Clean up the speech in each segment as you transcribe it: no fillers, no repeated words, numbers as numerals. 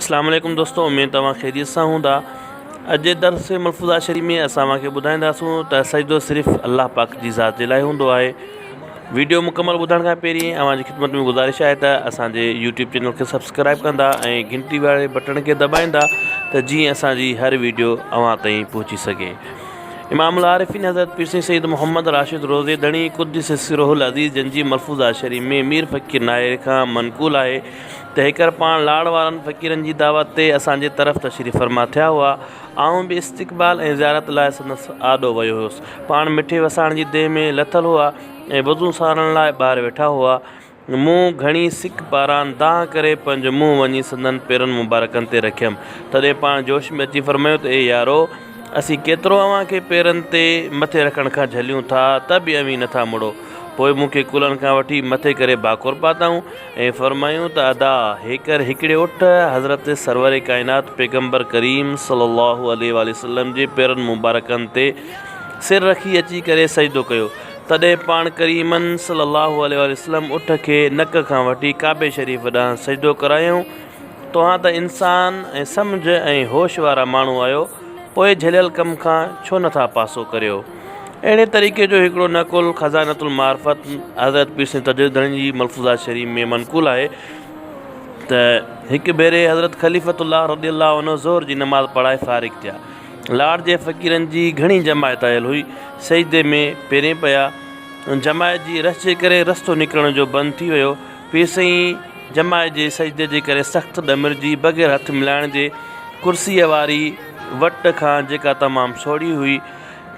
अस्सलाम वालेकुम दोस्तों, उम्मीद तव्हां ख़ैरियत सां हूंदा। अॼु जे दर्स मलफूज़ा शरीफ़ में असां ॿुधाईंदासूं त सजदो सिर्फ़ु अल्लाह पाक जी ज़ात जे लाइ हूंदो आहे। वीडियो मुकमल ॿुधण खां पहिरीं अव्हांजी ख़िदमत में गुज़ारिश आहे त असांजे यूट्यूब चैनल खे सब्सक्राइब कंदा ऐं घंटी वारे बटन खे दॿाईंदा त जीअं असांजी हर वीडियो अव्हां ताईं पहुची सघे। इमामुल आरिफ़ीन हज़रत पीर सईद मोहम्मद राशिद रोज़े दणी क़ुद्दस सिरोहुल अज़ीज़ जंजी मलफूज़ा शरीफ़ में मीर फ़कीर नायर खां मनक़ूल आहे त हिकर पाण लाड़ वारनि फ़कीरनि जी दावत ते असांजे तरफ़ तशरीफ़ फरमा थिया हुआ। आऊं बि इस्तक़बाल ऐं ज़ियारत लाइ संदसि आॾो वियो हुउसि। पाण मिठे वसाण जी देह में लथल हुआ ऐं वज़ू सारण लाइ ॿाहिरि वेठा हुआ। मूं घणी सिक पारां दाह करे पंहिंजो मुंहुं वञी संदनि पेरनि मुबारकनि ते रखियमि। तॾहिं पाण जोश में अची फरमायो त ए यारो, असीं केतिरो अव्हां खे पेरनि ते मथे रखण खां झलियूं था त बि अवी नथा मुड़ो। पोइ मूंखे कुलनि खां वठी मथे करे भाकुर पाताऊं ऐं फरमायूं त अदा हेकर हिकिड़े उठ हज़रत सरवर काइनात पैगम्बर करीम सल्लल्लाहु अलैहि वसल्लम जे पेरनि मुबारकनि ते सिर रखी अची करे सजदो कयो। तॾहिं पाण करीमन सल्लल्लाहु अलैहि वसल्लम उठ खे नक खां वठी काबे शरीफ़ ॾांहुं सजदो करायूं। तव्हां त इंसान ऐं सम्झ ऐं होश वारा माण्हू आहियो, पोइ झलियल कम खां छो नथा पासो करियो। अहिड़े तरीक़े जो हिकिड़ो नकुल ख़ज़ानतुल मारिफ़त हज़रत पीर सईद तजुद्दीन जी मलफूज़ा शरीफ़ में मनक़ूल आहे त हिकु भेरे हज़रत ख़लीफ़तुल्लाह रज़ियल्लाहु अन्हु ज़ोहर जी नमाज़ पढ़ाए फ़ारिग़ थिया। लाड़ जे फ़कीरनि जी घणी जमायत आयल हुई। सजदे में पेरे पिया। जमायत जी रस जे करे रस्तो निकिरण जो बंदि थी वियो। पीर साईं जमायत जे सजदे जे करे सख़्तु ॾमिरजी बग़ैर हथ मिलाइण जे कुर्सीअ वारी वट खां, जेका तमामु सोढ़ी हुई,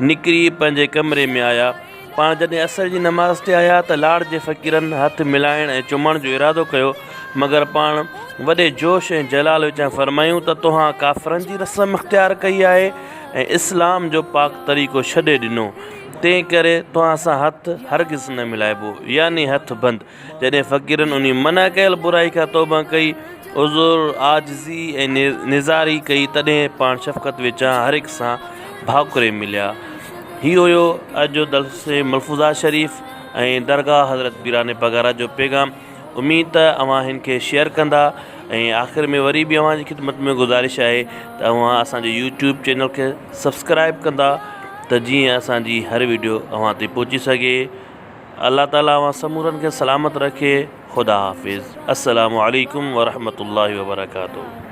निकिरी पंहिंजे कमरे में आया। पाण जॾहिं असर जी नमाज़ ते आया त लाड़ जे फ़कीरनि हथ मिलाइण ऐं चुमण जो इरादो कयो, मगर पाण वॾे जोश ऐं जलाल विचां फरमायूं त तव्हां काफ़िरनि जी रस्म इख़्तियार कई आहे ऐं इस्लाम जो पाक तरीक़ो छॾे ॾिनो। तंहिं करे तव्हां सां हथ हरगिज़ न मिलाइबो, यानी हथ बंदि। जॾहिं फ़कीरनि उन मना कयल बुराई खां तौबा कई, उज़ुर आजिज़ी ऐं निज़ारी कई, तॾहिं पाण शफ़क़त विचां हर हिक सां भाकुरे मिलिया। ही हुयो अॼु जो दर्स मलफूज़ा शरीफ़ ऐं दरगाह हज़रत पीराने पगारा जो पैगाम। उमेद त अव्हां हिन खे शेयर कंदा ऐं आख़िर में वरी बि अव्हांजी ख़िदमत में गुज़ारिश आहे त अव्हां असांजे यूट्यूब चैनल खे सब्सक्राइब कंदा त जीअं असांजी हर वीडियो अव्हां ताईं पहुची सघे। अल्लाह ताला अव्हां समूरनि खे सलामत रखे। ख़ुदा हाफ़िज़। अस्सलामु अलैकुम वरहमतुल्लाहि वबरकातुहू।